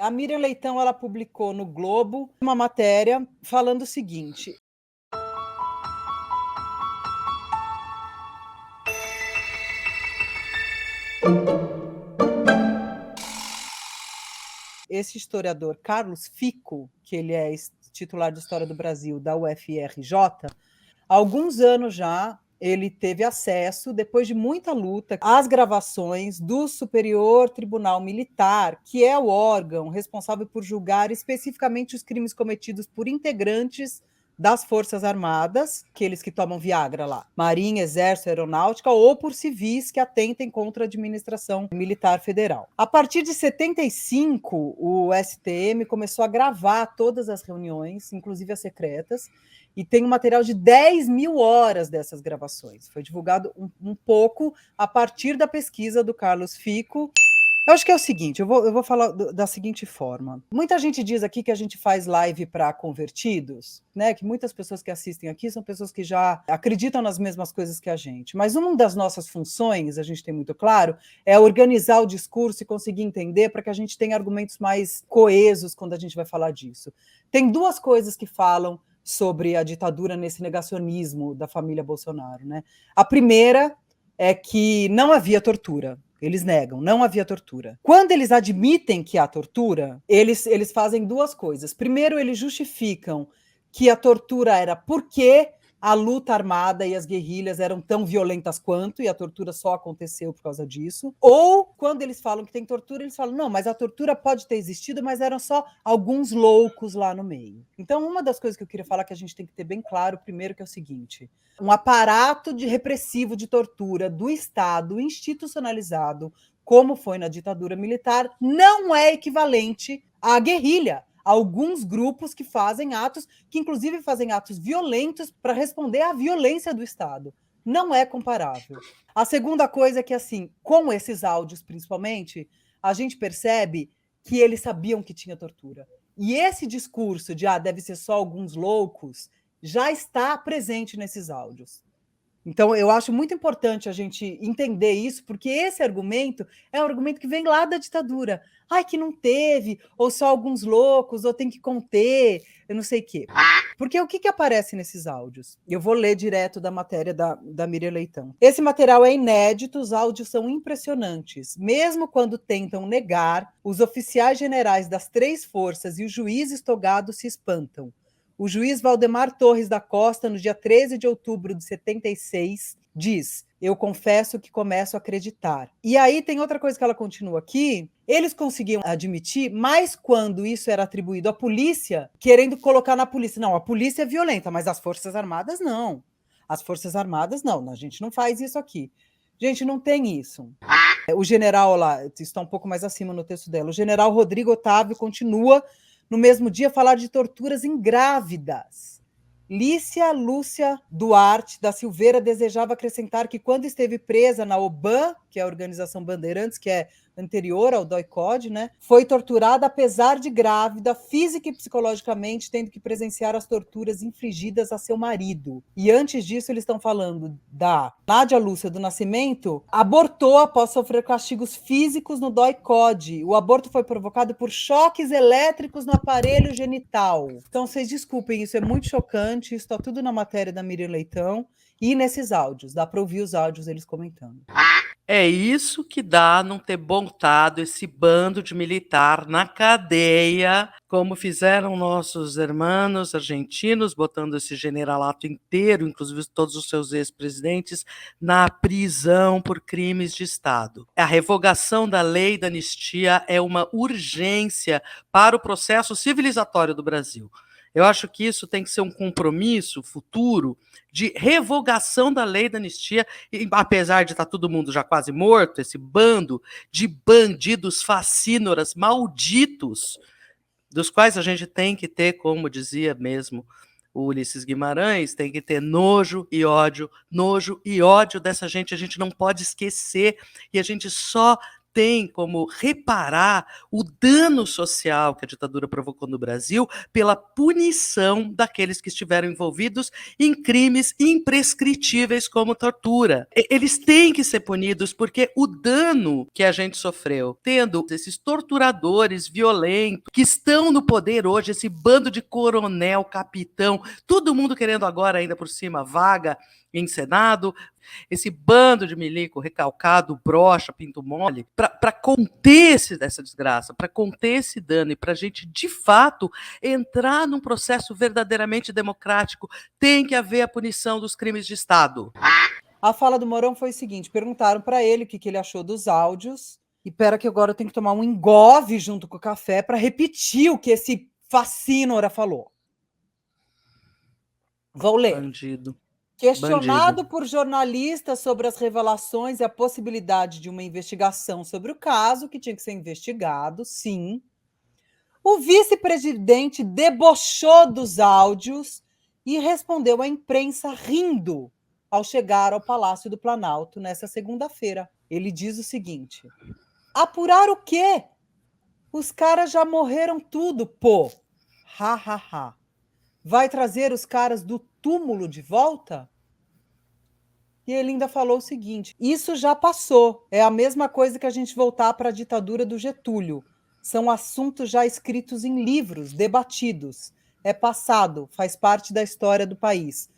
A Miriam Leitão, ela publicou no Globo uma matéria falando o seguinte: esse historiador Carlos Fico, que ele é titular de História do Brasil da UFRJ, há alguns anos já ele teve acesso, depois de muita luta, às gravações do Superior Tribunal Militar, que é o órgão responsável por julgar especificamente os crimes cometidos por integrantes das Forças Armadas, aqueles que tomam Viagra lá, Marinha, Exército, Aeronáutica, ou por civis que atentem contra a administração militar federal. A partir de 75, o STM começou a gravar todas as reuniões, inclusive as secretas, e tem um material de 10 mil horas dessas gravações. Foi divulgado um pouco a partir da pesquisa do Carlos Fico. Eu acho que é o seguinte, eu vou falar da seguinte forma. Muita gente diz aqui que a gente faz live para convertidos, né? Que muitas pessoas que assistem aqui são pessoas que já acreditam nas mesmas coisas que a gente. Mas uma das nossas funções, a gente tem muito claro, é organizar o discurso e conseguir entender para que a gente tenha argumentos mais coesos quando a gente vai falar disso. Tem duas coisas que falam sobre a ditadura nesse negacionismo da família Bolsonaro, né? A primeira é que não havia tortura. Eles negam, não havia tortura. Quando eles admitem que há tortura, eles fazem duas coisas. Primeiro, eles justificam que a tortura era porque a luta armada e as guerrilhas eram tão violentas quanto, e a tortura só aconteceu por causa disso. Ou, quando eles falam que tem tortura, eles falam, não, mas a tortura pode ter existido, mas eram só alguns loucos lá no meio. Então, uma das coisas que eu queria falar que a gente tem que ter bem claro, primeiro, que é o seguinte: um aparato repressivo de tortura do Estado institucionalizado, como foi na ditadura militar, não é equivalente à guerrilha. Alguns grupos que fazem atos, que inclusive fazem atos violentos para responder à violência do Estado. Não é comparável. A segunda coisa é que, assim, com esses áudios principalmente, a gente percebe que eles sabiam que tinha tortura. E esse discurso de deve ser só alguns loucos já está presente nesses áudios. Então, eu acho muito importante a gente entender isso, porque esse argumento é um argumento que vem lá da ditadura. Ai, que não teve, ou só alguns loucos, ou tem que conter, eu não sei o quê. Porque o que aparece nesses áudios? Eu vou ler direto da matéria da Miriam Leitão. Esse material é inédito, os áudios são impressionantes. Mesmo quando tentam negar, os oficiais generais das três forças e os juízes togados se espantam. O juiz Valdemar Torres da Costa, no dia 13 de outubro de 76, diz: eu confesso que começo a acreditar. E aí tem outra coisa que ela continua aqui. Eles conseguiam admitir, mas quando isso era atribuído à polícia, querendo colocar na polícia. Não, a polícia é violenta, mas as Forças Armadas não. As Forças Armadas não, a gente não faz isso aqui. Gente, não tem isso. O general lá, está um pouco mais acima no texto dela, o general Rodrigo Otávio continua no mesmo dia falar de torturas em grávidas. Lícia Lúcia Duarte da Silveira desejava acrescentar que quando esteve presa na OBAN, que é a Organização Bandeirantes, que é anterior ao DOI-CODE, né, foi torturada apesar de grávida, física e psicologicamente, tendo que presenciar as torturas infligidas a seu marido. E antes disso, eles estão falando da Nádia Lúcia do Nascimento, abortou após sofrer castigos físicos no DOI-CODE. O aborto foi provocado por choques elétricos no aparelho genital. Então, vocês desculpem, isso é muito chocante, isso está tudo na matéria da Miriam Leitão e nesses áudios, dá para ouvir os áudios eles comentando. É isso que dá não ter botado esse bando de militar na cadeia, como fizeram nossos irmãos argentinos, botando esse generalato inteiro, inclusive todos os seus ex-presidentes, na prisão por crimes de Estado. A revogação da lei da anistia é uma urgência para o processo civilizatório do Brasil. Eu acho que isso tem que ser um compromisso futuro de revogação da lei da anistia, e, apesar de estar todo mundo já quase morto, esse bando de bandidos fascínoras, malditos, dos quais a gente tem que ter, como dizia mesmo o Ulisses Guimarães, tem que ter nojo e ódio dessa gente, a gente não pode esquecer, e a gente só tem como reparar o dano social que a ditadura provocou no Brasil pela punição daqueles que estiveram envolvidos em crimes imprescritíveis como tortura. Eles têm que ser punidos porque o dano que a gente sofreu, tendo esses torturadores violentos que estão no poder hoje, esse bando de coronel, capitão, todo mundo querendo agora ainda por cima vaga em Senado, esse bando de milico recalcado, broxa, pinto mole, para conter essa desgraça, para conter esse dano e para a gente, de fato, entrar num processo verdadeiramente democrático, tem que haver a punição dos crimes de Estado. A fala do Mourão foi o seguinte, perguntaram para ele o que ele achou dos áudios, e pera que agora eu tenho que tomar um engove junto com o café para repetir o que esse facínora falou. Vou ler. Bandido. Questionado Bandido. por jornalistas sobre as revelações e a possibilidade de uma investigação sobre o caso, que tinha que ser investigado, sim, o vice-presidente debochou dos áudios e respondeu à imprensa rindo ao chegar ao Palácio do Planalto nessa segunda-feira. Ele diz o seguinte: apurar o quê? Os caras já morreram tudo, pô. Ha, ha, ha. Vai trazer os caras do túmulo de volta? E ele ainda falou o seguinte: isso já passou. É a mesma coisa que a gente voltar para a ditadura do Getúlio. São assuntos já escritos em livros, debatidos. É passado, faz parte da história do país.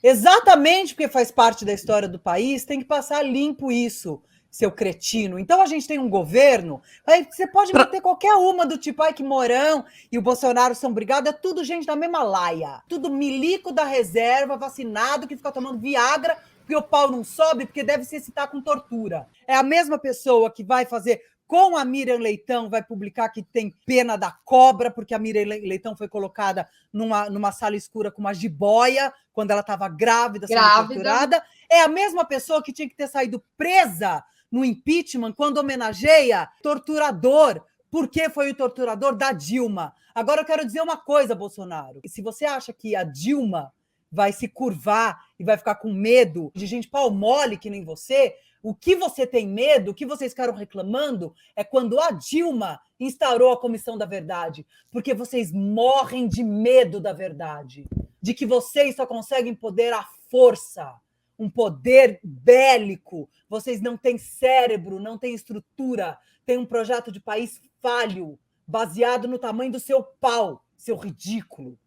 Exatamente porque faz parte da história do país, tem que passar limpo isso, seu cretino. Então a gente tem um governo, aí você pode meter qualquer uma do tipo, ai que Mourão e o Bolsonaro são brigados, é tudo gente da mesma laia. Tudo milico da reserva, vacinado, que fica tomando Viagra, porque o pau não sobe, porque deve se excitar com tortura. É a mesma pessoa que vai fazer com a Miriam Leitão, vai publicar que tem pena da cobra, porque a Miriam Leitão foi colocada numa sala escura com uma jiboia, quando ela estava grávida, sendo torturada. É a mesma pessoa que tinha que ter saído presa no impeachment, quando homenageia torturador, porque foi o torturador da Dilma. Agora eu quero dizer uma coisa, Bolsonaro. Se você acha que a Dilma vai se curvar e vai ficar com medo de gente pau mole que nem você, o que você tem medo, o que vocês ficaram reclamando, é quando a Dilma instaurou a Comissão da Verdade, porque vocês morrem de medo da verdade, de que vocês só conseguem poder à força, um poder bélico, vocês não têm cérebro, não têm estrutura, têm um projeto de país falho, baseado no tamanho do seu pau, seu ridículo.